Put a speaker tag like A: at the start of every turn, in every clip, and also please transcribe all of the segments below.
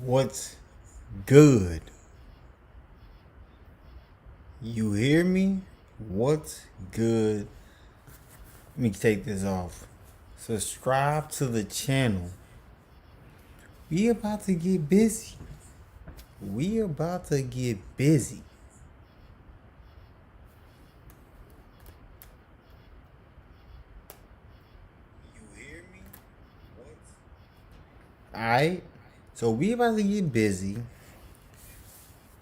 A: What's good? You hear me? What's good? Let me take this off. Subscribe to the channel. We about to get busy. We about to get busy. You hear me? Alright. So we about to get busy.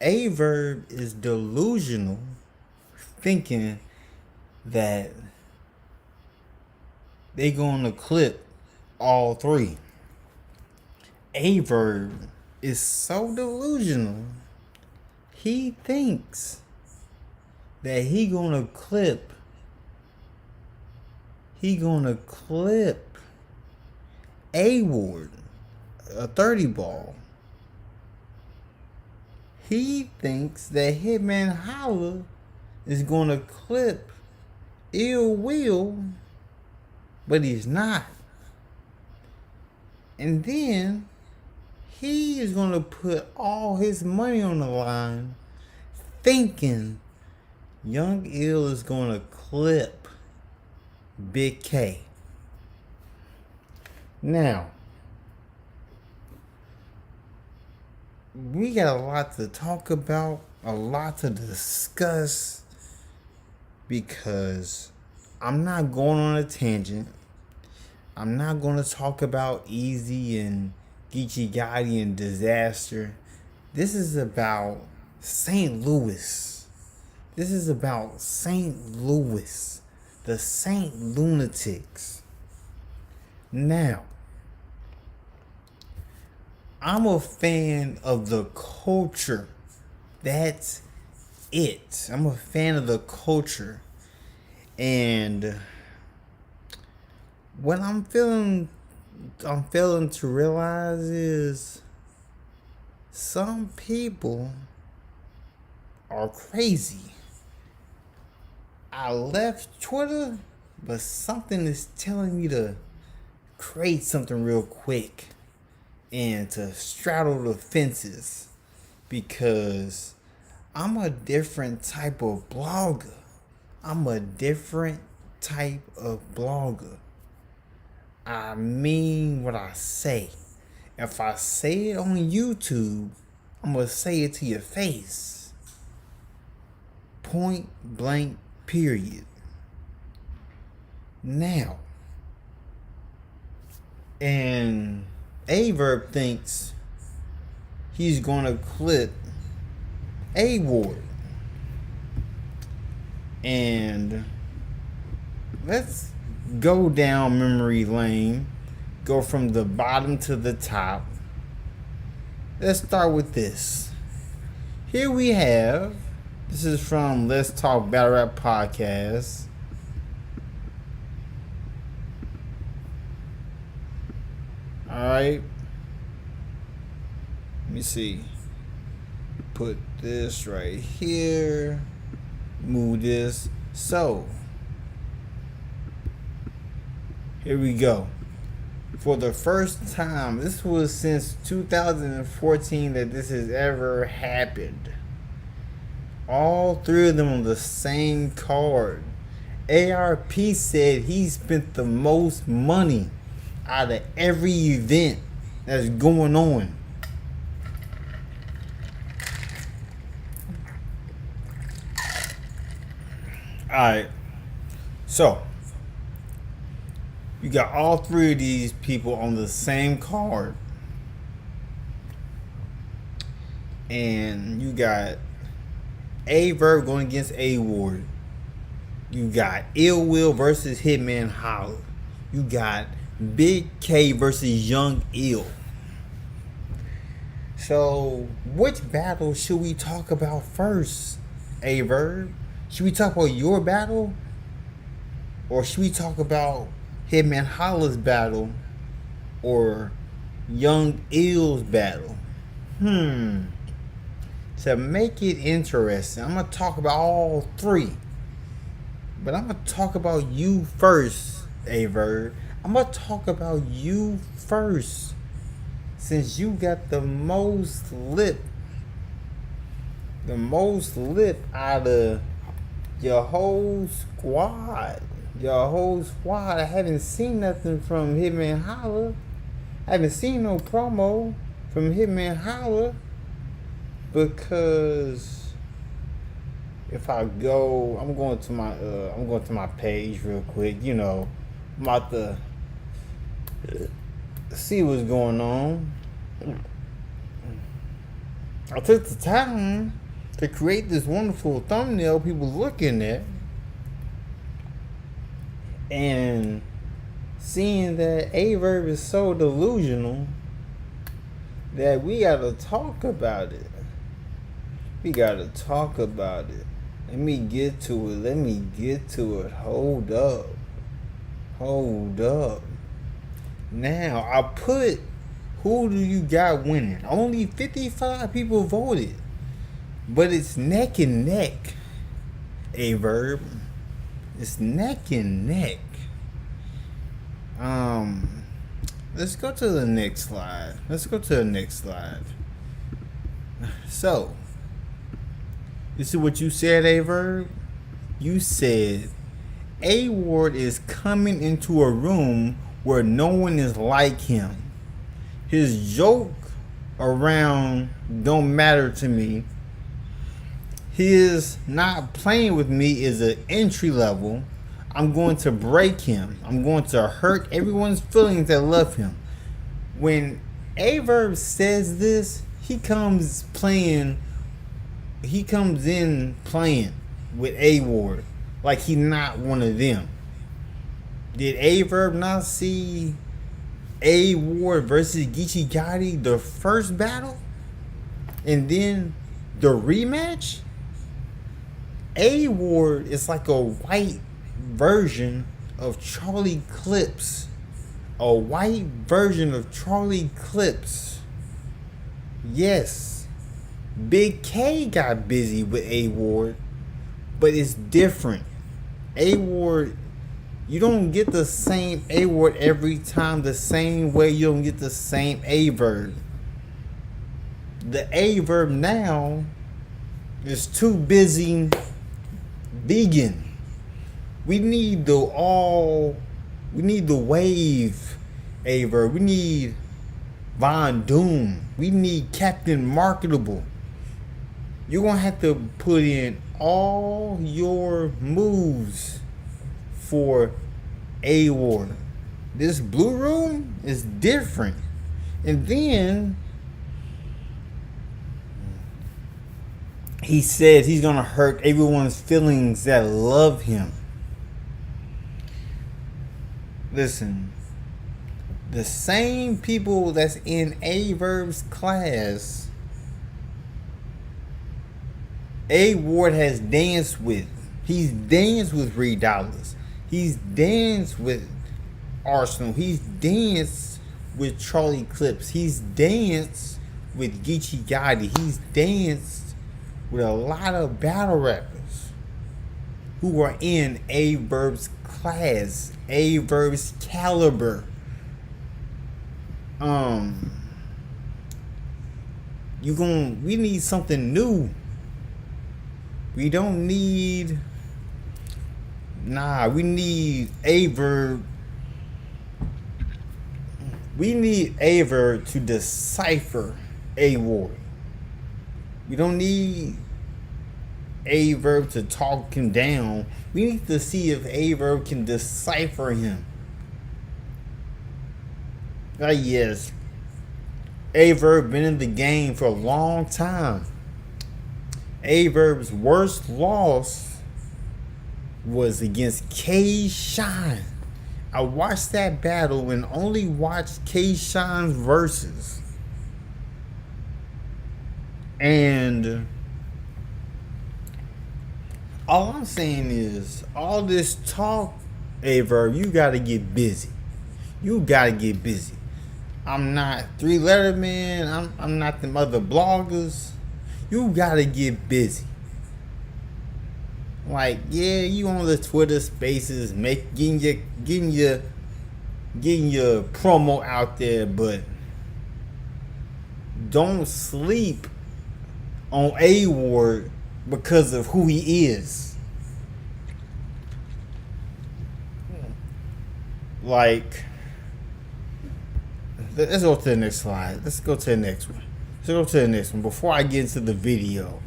A: A Verb is delusional, thinking that they gonna clip all three. A Verb is so delusional. He thinks that he gonna clip A Ward, a 30 ball. He thinks that Hitman Holla is gonna clip Ill Will, but he's not. And then he is gonna put all his money on the line, thinking Young Ill is gonna clip Big K. Now, we got a lot to talk about, a lot to discuss, because I'm not going on a tangent. I'm not going to talk about Easy and Geechee Gotti and Disaster. This is about St. Louis. This is about St. Louis, the St. Lunatics. Now, I'm a fan of the culture. That's it. I'm a fan of the culture. And what I'm failing to realize is some people are crazy. I left Twitter, but something is telling me to create something real quick and to straddle the fences, because I'm a different type of blogger. I mean what I say. If I say it on YouTube, I'm gonna say it to your face. Point blank, period. Now, and A Verb thinks he's gonna clip A Ward. And let's go down memory lane, go from the bottom to the top. Let's start with this. Here we have, this is from Let's Talk Battle Rap Podcast. Alright. Let me see. Put this right here. Move this. So, here we go. For the first time, this was since 2014 that this has ever happened. All three of them on the same card. ARP said he spent the most money out of every event that's going on. Alright, so you got all three of these people on the same card, and you got A Verb going against A Ward. You got Ill Will versus Hitman Holla. You got Big K versus Young Ill. So, which battle should we talk about first, A Verb? Should we talk about your battle? Or should we talk about Hitman Holla's battle? Or Young Ill's battle? To make it interesting, I'm going to talk about all three. But I'm going to talk about you first, A Verb. I'm going to talk about you first. since you got the most lip out of your whole squad. I haven't seen nothing from Hitman Holla. I haven't seen no promo from Hitman Holla, because if I go, I'm going to my page real quick. You know, I'm about to see what's going on. I took the time to create this wonderful thumbnail people looking at, and seeing that Verb is so delusional that we gotta talk about it. Let me get to it. Hold up. Now, I put who do you got winning? Only 55 people voted. But it's neck and neck, Verb. It's neck and neck. Let's go to the next slide. So, this is what you said, Verb. You said Ward is coming into a room where no one is like him. His joke around don't matter to me. His not playing with me is an entry level. I'm going to break him. I'm going to hurt everyone's feelings that love him. When Verb says this, he comes in playing with Ward like he not one of them. Did Verb not see Ward versus Geechee Gotti the first battle, and then the rematch? Ward is like a white version of Charlie Clips. Yes, Big K got busy with Ward, but it's different. Ward, you don't get the same Ward every time the same way you don't get the same Verb. The Verb now is too busy vegan. We need the wave Verb. We need Von Doom. We need Captain Marketable. You're gonna have to put in all your moves for Ward. This blue room is different. And then he said he's gonna hurt everyone's feelings that love him. Listen, the same people that's in Verb's class, Ward has danced with. He's danced with Reed Dollars. He's danced with Arsenal. He's danced with Charlie Clips. He's danced with Geechee Gotti. He's danced with a lot of battle rappers who are in Verb's class, Verb's caliber. We need something new. We don't need. We need Verb. We need Verb to decipher Ward. We don't need Verb to talk him down. We need to see if Verb can decipher him. Yes, Verb been in the game for a long time. Verb's worst loss was against K-Shine. I watched that battle and only watched K-Shine's verses. And all I'm saying is, all this talk, Verb, you gotta get busy. I'm not Three Letterman. I'm not them other bloggers. You gotta get busy. Like, yeah, you on the Twitter Spaces, getting your promo out there, but don't sleep on A Ward because of who he is. Like, let's go to the next slide. Let's go to the next one. Let's go to the next one before I get into the video.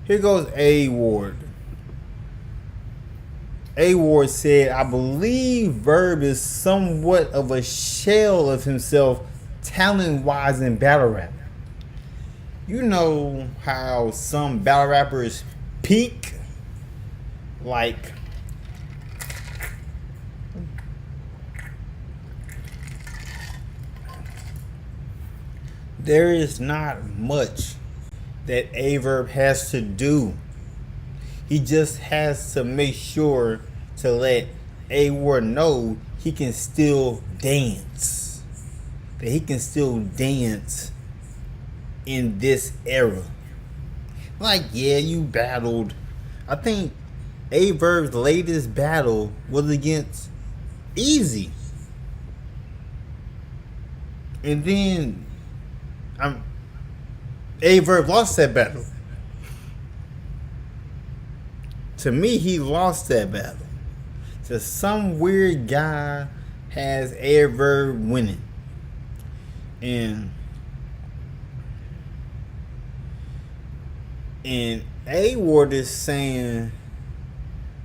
A: Here goes A Ward. A Ward said, I believe Verb is somewhat of a shell of himself, talent-wise in battle rap. You know how some battle rappers peak? Like, there is not much that A Verb has to do. He just has to make sure to let A Ward know he can still dance. That he can still dance in this era. Like, yeah, you battled. I think A Verb's latest battle was against Easy. And then A Verb lost that battle. To me, he lost that battle. So some weird guy has A Verb winning. And A Ward is saying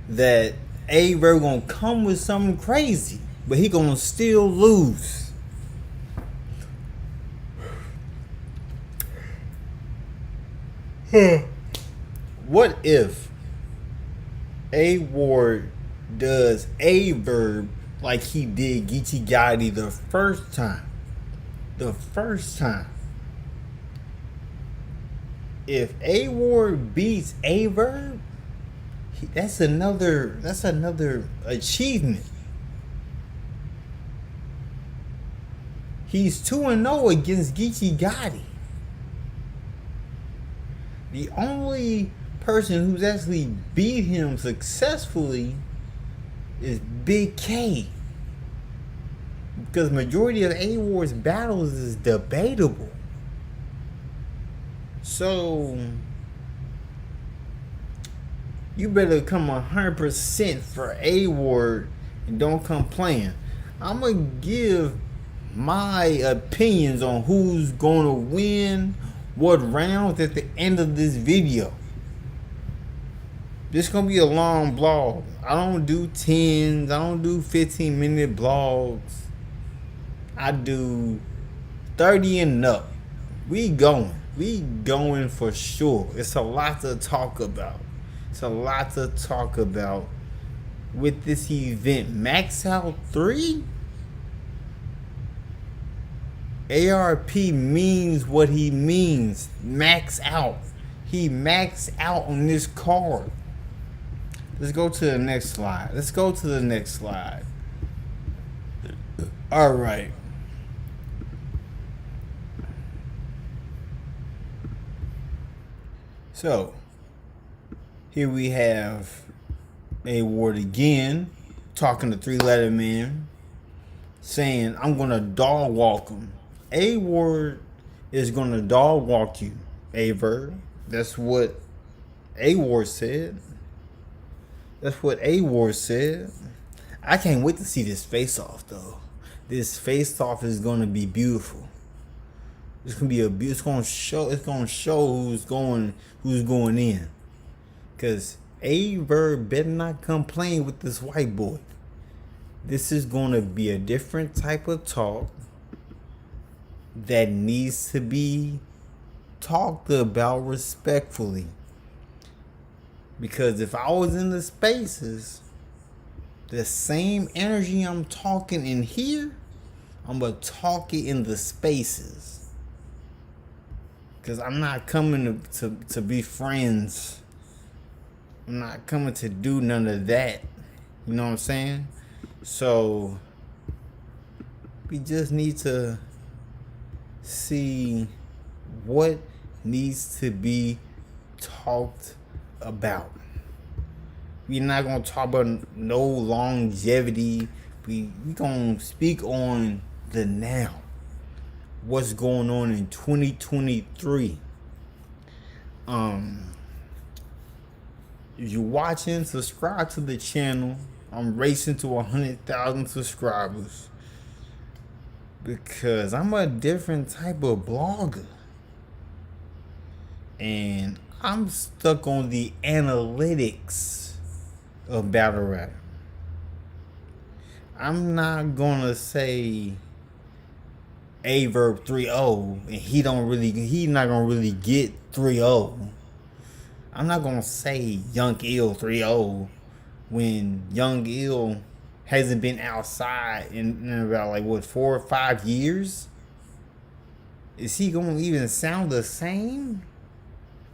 A: that A Verb gonna come with something crazy, but he gonna still lose. What if A Ward does A Verb like he did Geechee Gotti the first time? If A Ward beats A Verb, that's another achievement. He's 2-0 against Geechee Gotti. The only person who's actually beat him successfully is Big K. Because majority of A Ward's battles is debatable. So you better come 100% for A Ward and don't come playing. I'm gonna give my opinions on who's gonna win what rounds at the end of this video. This gonna be a long blog. I don't do 10s. I don't do 15-minute blogs. I do 30 and up. We going for sure. It's a lot to talk about. With this event. Max Out 3? ARP means what he means. Max out. He maxed out on this card. Let's go to the next slide. Alright. So, here we have A Ward again, talking to 3-Letter Man, saying, I'm going to dog walk him. A Ward is going to dog walk you, A Verb. That's what A Ward said. I can't wait to see this face-off, though. This face-off is going to be beautiful. It's gonna show who's going in. Cause A Verb better not come playing with this white boy. This is gonna be a different type of talk that needs to be talked about respectfully. Because if I was in the spaces, the same energy I'm talking in here, I'm gonna talk it in the spaces. Because I'm not coming to be friends. I'm not coming to do none of that. You know what I'm saying? So, we just need to see what needs to be talked about. We're not going to talk about no longevity. We going to speak on the now. what's going on in 2023. If you're watching, subscribe to the channel. I'm racing to 100,000 subscribers because I'm a different type of blogger, and I'm stuck on the analytics of battle rap. I'm not gonna say Verb 3-0 and he's not gonna really get 3-0. I'm not gonna say Young Ill 3-0 when Young Ill hasn't been outside in about like what 4 or 5 years. Is he gonna even sound the same?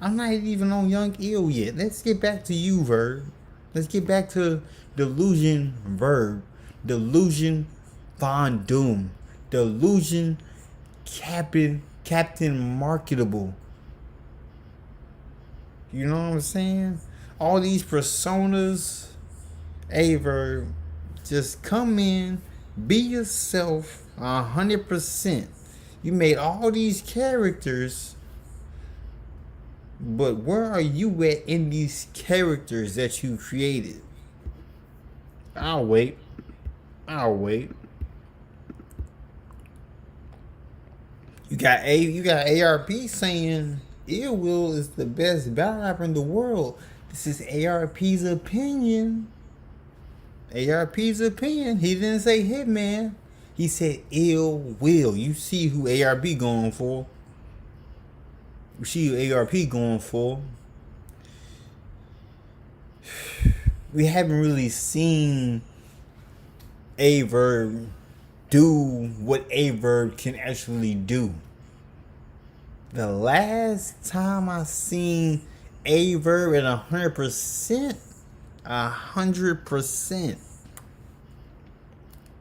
A: I'm not even on Young Ill yet. Let's get back to you, Verb. Let's get back to Delusion Verb. Delusion Von Doom. Delusion Captain Marketable. You know what I'm saying? All these personas. Verb, just come in, be yourself 100%. You made all these characters, but where are you at in these characters that you created? I'll wait. You got ARP saying Ill Will is the best battle rapper in the world. This is ARP's opinion. ARP's opinion. He didn't say Hitman. He said Ill Will. You see who ARP going for. You see who ARP going for. We haven't really seen Verb do what Verb can actually do. The last time I seen Verb at 100%, 100%.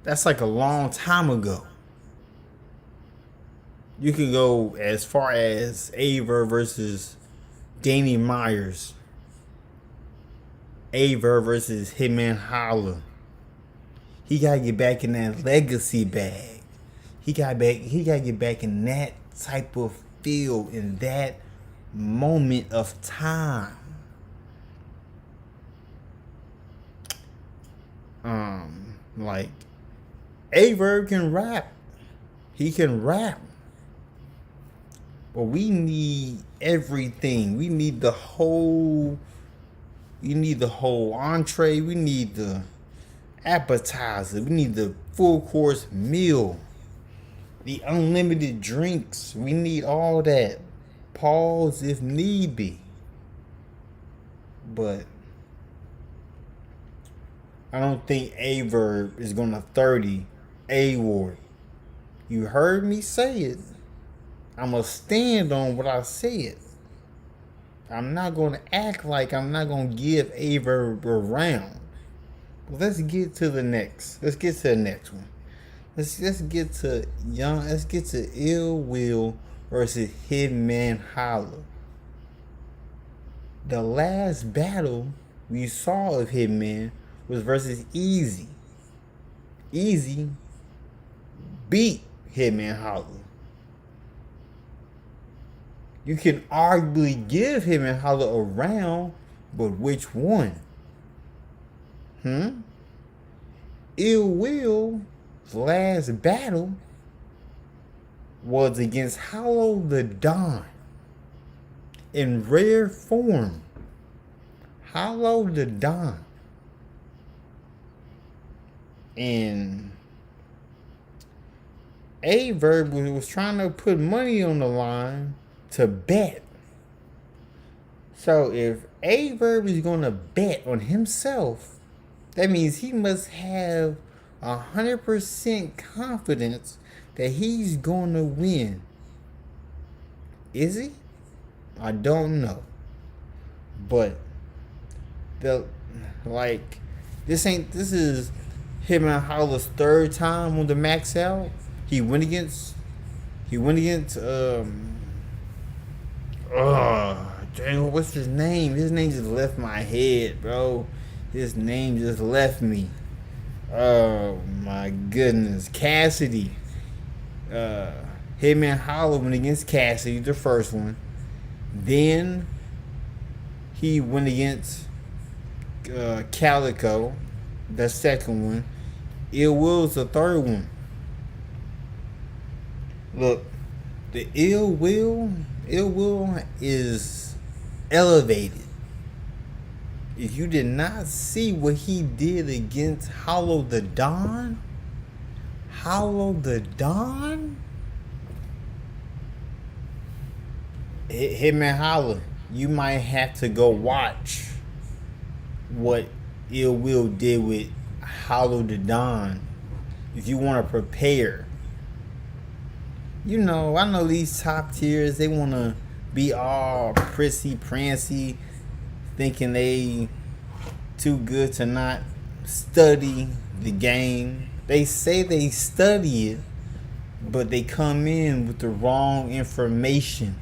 A: That's like a long time ago. You can go as far as Verb versus Danny Myers. Verb versus Hitman Holla. He gotta get back in that legacy bag. He gotta get back in that type of feel in that moment of time. Like Verb can rap. He can rap. But we need everything. We need the whole entree. We need the appetizer. We need the full course meal. The unlimited drinks. We need all that. Pause if need be. But I don't think Verb is gonna 30 Ward. You heard me say it. I'ma stand on what I said. I'm not gonna act like I'm not gonna give Verb a round. Let's get to the next. Let's get to the next one. Let's get to Ill Will versus Hitman Holla. The last battle we saw of Hitman was versus Easy. Easy beat Hitman Holla. You can arguably give Hitman Holla a round, but which one? Ill Will's last battle was against Hollow the Don in rare form. Hollow the Don. And Verb was trying to put money on the line to bet. So if Verb is going to bet on himself, that means he must have 100% confidence that he's going to win. Is he? I don't know. But this is Hitman Holla's third time on the max out. He went against dang, what's his name? His name just left my head, bro. His name just left me. Oh my goodness. Cassidy. Hitman Holla went against Cassidy, the first one. Then he went against Calico, the second one. Ill Will's the third one. Look, the Ill Will is elevated. If you did not see what he did against Hollow the Don, Hitman Holla, you might have to go watch what Ill Will did with Hollow the Don if you want to prepare. You know, I know these top tiers, they want to be all prissy prancy, thinking they too good to not study the game. They say they study it, but they come in with the wrong information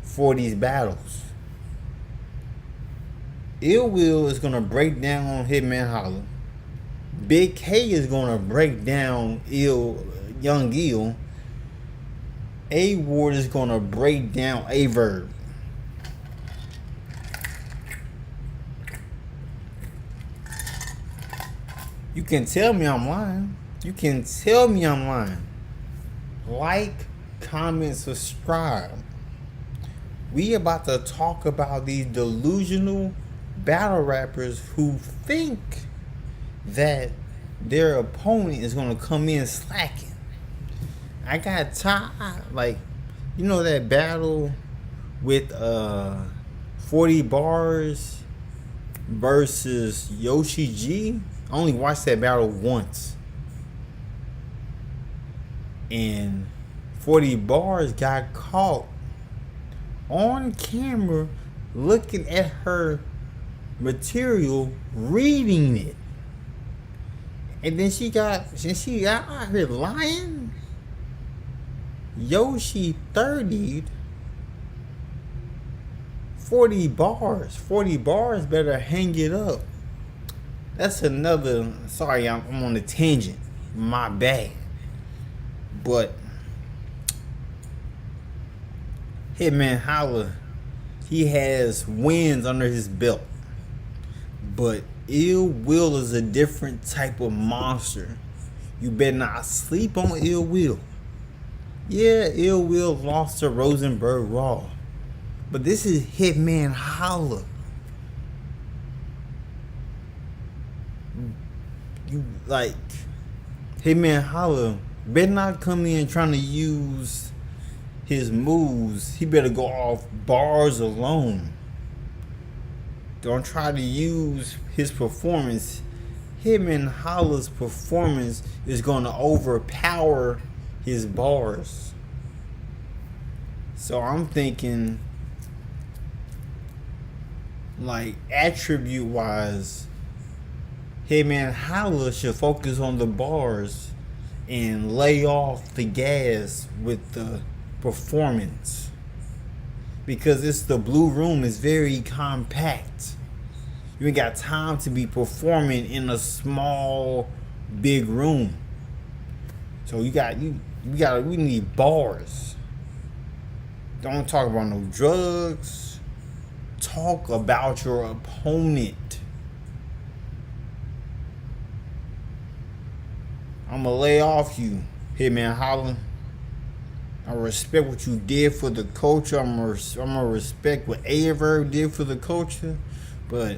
A: for these battles. Ill Will is gonna break down Hitman Holla. Big K is gonna break down Young Ill. A Ward is gonna break down A Verb. You can tell me I'm lying. Like, comment, subscribe. We about to talk about these delusional battle rappers who think that their opponent is gonna come in slacking. I got tired, like, you know that battle with 40 Bars versus Yoshi G? I only watched that battle once. And 40 Bars got caught on camera looking at her material, reading it. And then she got out here lying. Yoshi 30'd 40 Bars. 40 Bars better hang it up. That's another. Sorry, I'm on a tangent. My bad. But Hitman Holla, he has wins under his belt. But Ill Will is a different type of monster. You better not sleep on Ill Will. Yeah, Ill Will lost to Rosenberg Raw. But this is Hitman Holla. You like Hitman Holla better not come in trying to use his moves. He better go off bars alone. Don't try to use his performance. Hitman Holla's performance is going to overpower his bars. So I'm thinking, like, attribute wise, Hitman Holla should focus on the bars and lay off the gas with the performance, because it's the blue room is very compact. You ain't got time to be performing in a small big room. So we need bars. Don't talk about no drugs. Talk about your opponent. I'ma lay off you, Hitman Holla. I respect what you did for the culture. I'm gonna respect what Verb did for the culture. But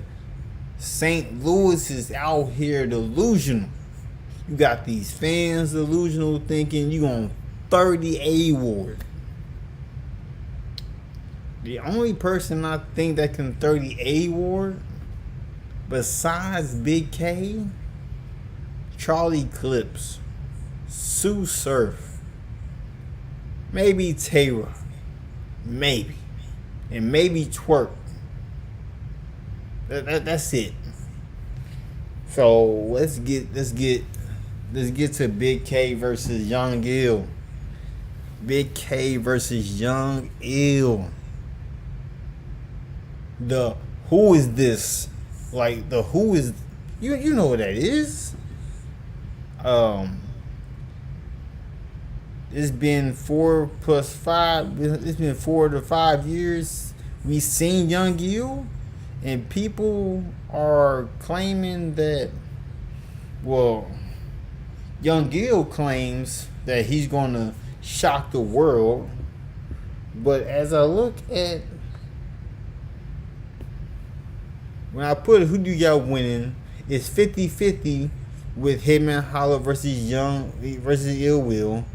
A: St. Louis is out here delusional. You got these fans delusional, thinking you on 30 A-Ward. The only person I think that can 30 A-Ward besides Big K, Charlie Clips, Sue Surf, maybe Tara, maybe, and maybe Twerk. That's it. So let's get to Big K versus Young Ill. Big K versus Young Ill. The who is this? Like the who is, you know what that is? It's been 4 plus 5. It's been 4 to 5 years. We seen Young Gil, and people are claiming that. Well, Young Gil claims that he's gonna shock the world, but as I look at when I put who do y'all winning, it's 50-50 with Hitman Holla versus Young versus Ill Will.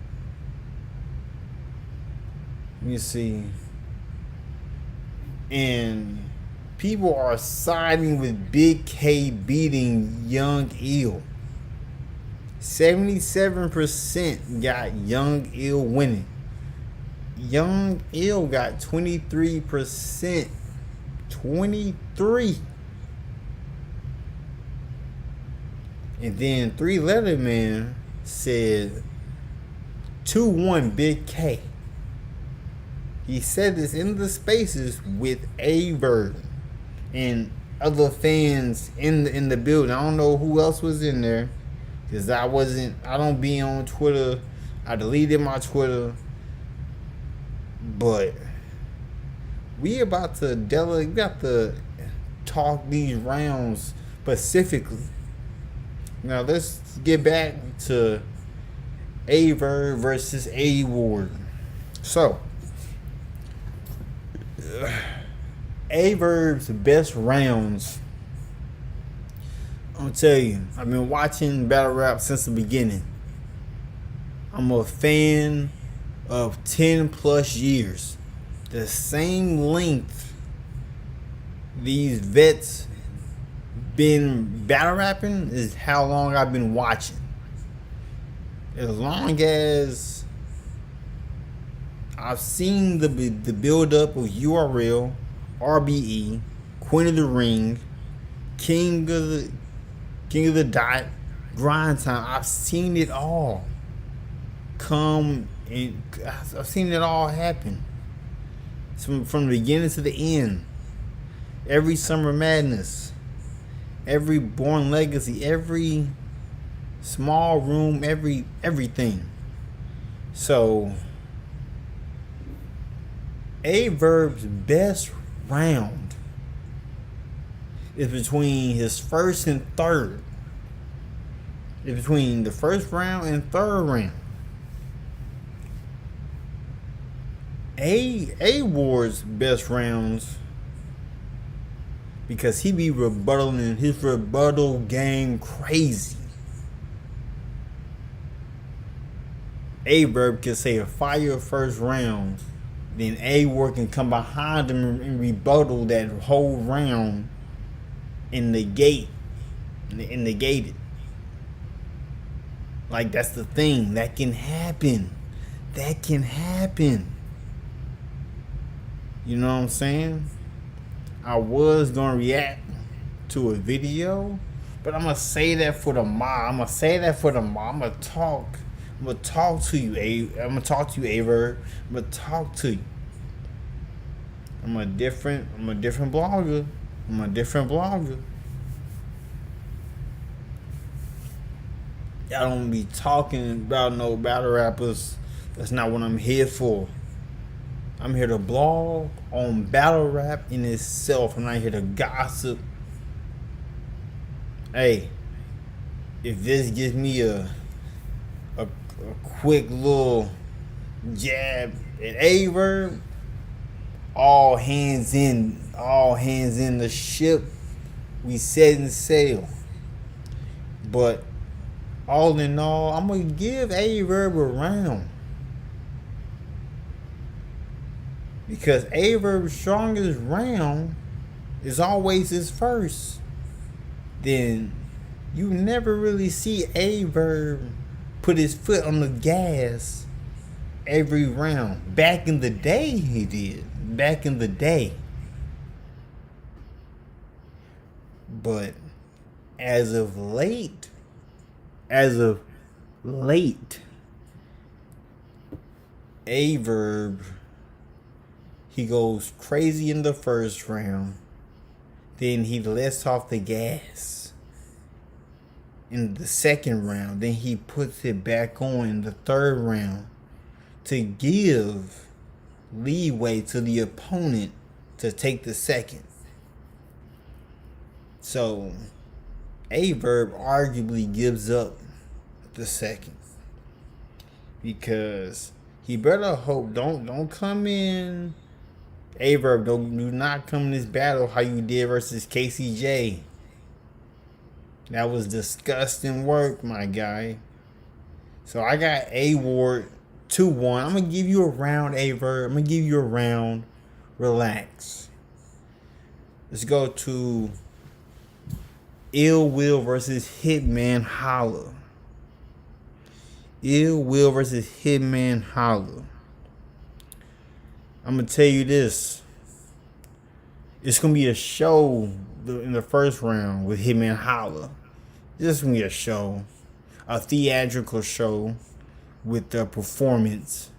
A: Let me see. And people are siding with Big K beating Young Ill. 77% got Young Ill winning. Young Ill got 23%. 23. And then 3 Letter Man said 2-1 Big K. He said this in the spaces with Verb and other fans in the building. I don't know who else was in there, because I don't be on Twitter. I deleted my Twitter. But we got to talk these rounds specifically. Now let's get back to Verb versus Ward. So Verb's best rounds. I'm gonna tell you, I've been watching battle rap since the beginning. I'm a fan of 10 plus years. The same length these vets been battle rapping is how long I've been watching. As long as I've seen the build up of URL, RBE, Queen of the Ring, King of the Dot, Grind Time. I've seen it all come, and I've seen it all happen from the beginning to the end. Every Summer Madness, every Born Legacy, every Small Room, everything. So Verb's best round is between his first and third. It's between the first round and third round. Ward's best rounds, because he be rebuttaling his rebuttal game crazy. Verb can say a fire first round, then Ward can come behind him and rebuttal that whole round and negate it. Like, that's the thing. That can happen. You know what I'm saying? I was gonna react to a video, but I'm gonna say that for the mob. I'm gonna talk to you, I'm gonna talk to you, Verb. I'm gonna talk to you. I'm a different blogger. Y'all don't be talking about no battle rappers. That's not what I'm here for. I'm here to blog on battle rap in itself. I'm not here to gossip. Hey, if this gives me a quick little jab at Verb, all hands in the ship. We setting sail. But all in all, I'm gonna give Verb a round, because Verb's strongest round is always his first. Then you never really see Verb put his foot on the gas every round. Back in the day, he did. But as of late, Verb, he goes crazy in the first round. Then he lets off the gas in the second round. Then he puts it back on in the third round. to give leeway to the opponent to take the second. So Verb arguably gives up the second because he better hope don't come in. Verb, do not come in this battle how you did versus KCJ. That was disgusting work, my guy. So I got Ward 2-1. I'm gonna give you a round, Verb. I'm gonna give you a round. Relax. Let's go to Ill Will versus Hitman Holla. Ill Will versus Hitman Holla. I'm gonna tell you this. It's gonna be a show in the first round with Hitman Holla. This is gonna be a show, a theatrical show with the performance,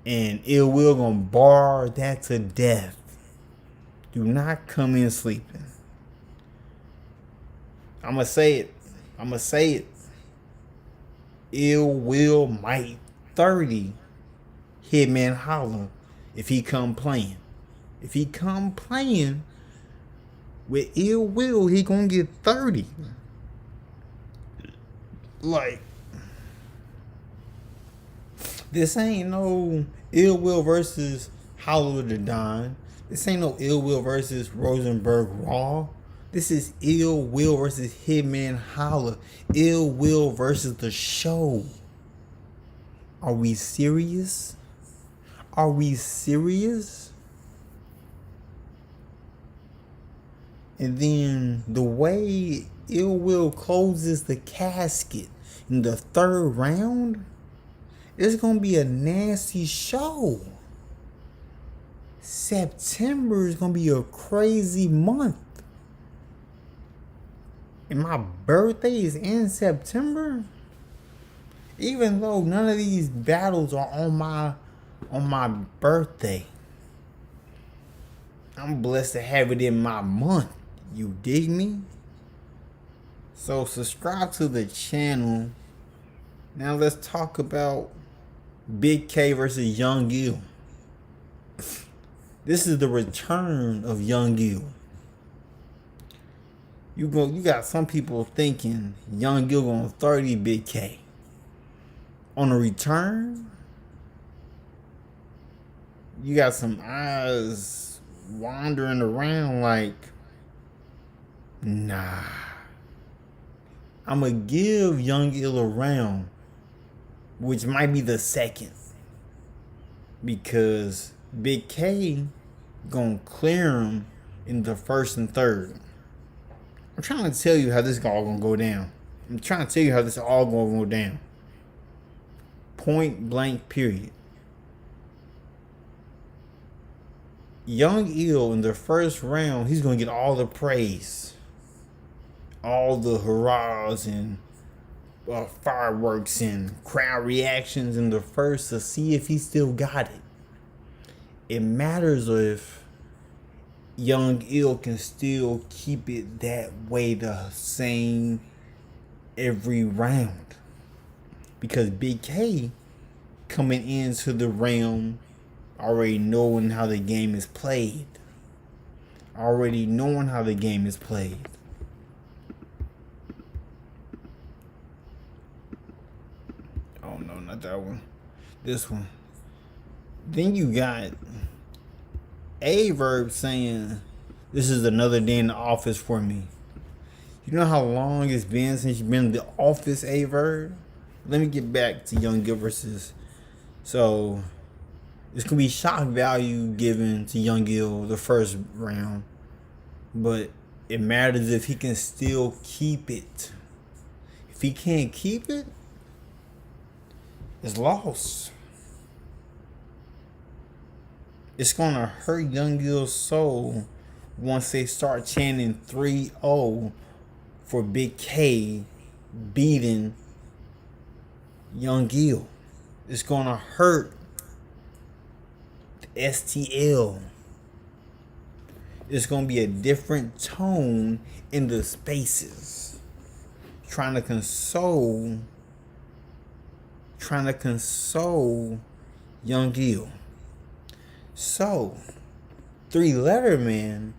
A: and Ill Will gonna bar that to death. Do not come in sleeping. I'm gonna say it. Ill Will might 30 Hitman Holla if he come playing. If he come playing with Ill Will, he gonna get 30. Like, this ain't no Ill Will versus Holla the Don. This ain't no Ill Will versus Rosenberg Raw. This is Ill Will versus Hitman Holla. Ill Will versus the show. Are we serious? Are we serious? And then the way Ill Will closes the casket in the third round, it's going to be a nasty show. September is going to be a crazy month. And my birthday is in September. Even though none of these battles are on my birthday, I'm blessed to have it in my month. You dig me? So subscribe to the channel. Now let's talk about Big K versus Young Ill. This is the return of Young Ill. You got some people thinking Young Ill gonna 30 Big K. On a return, you got some eyes wandering around like, nah. I'ma give Young Ill a round, which might be the second, because Big K gonna clear him in the first and third. I'm trying to tell you how this all gonna go down. I'm trying to tell you how this all gonna go down. Point blank, period. Young Ill in the first round, he's gonna get all the praise, all the hurrahs and fireworks and crowd reactions in the first to see if he still got it. It matters if Young Ill can still keep it that way the same every round. Because Big K coming into the realm already knowing how the game is played. Already knowing how the game is played. Oh no, not that one. This one. Then you got Verb saying, this is another day in the office for me. You know how long it's been since you've been in the office, Verb? Let me get back to Young Ill versus. So it's gonna be shock value given to Young Ill the first round, but it matters if he can still keep it. If he can't keep it, it's lost. It's gonna hurt Young Ill's soul once they start chanting 3-0 for Big K beating Young Ill. It's gonna hurt the STL. It's gonna be a different tone in the spaces. Trying to console Young Gil. So, Three Letter Man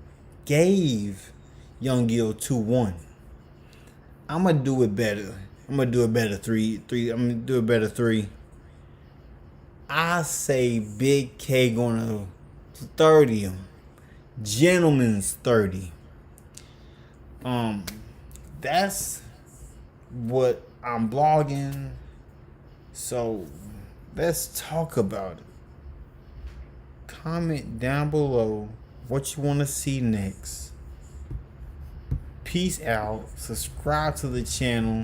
A: gave Young Gil 2-1. I'm gonna do it better. I'm gonna do it better. I'm gonna do it better. 3. I say Big K gonna 30 him. Gentleman's 30. That's what I'm blogging. So let's talk about it. Comment down below what you want to see next. Peace out. Subscribe to the channel.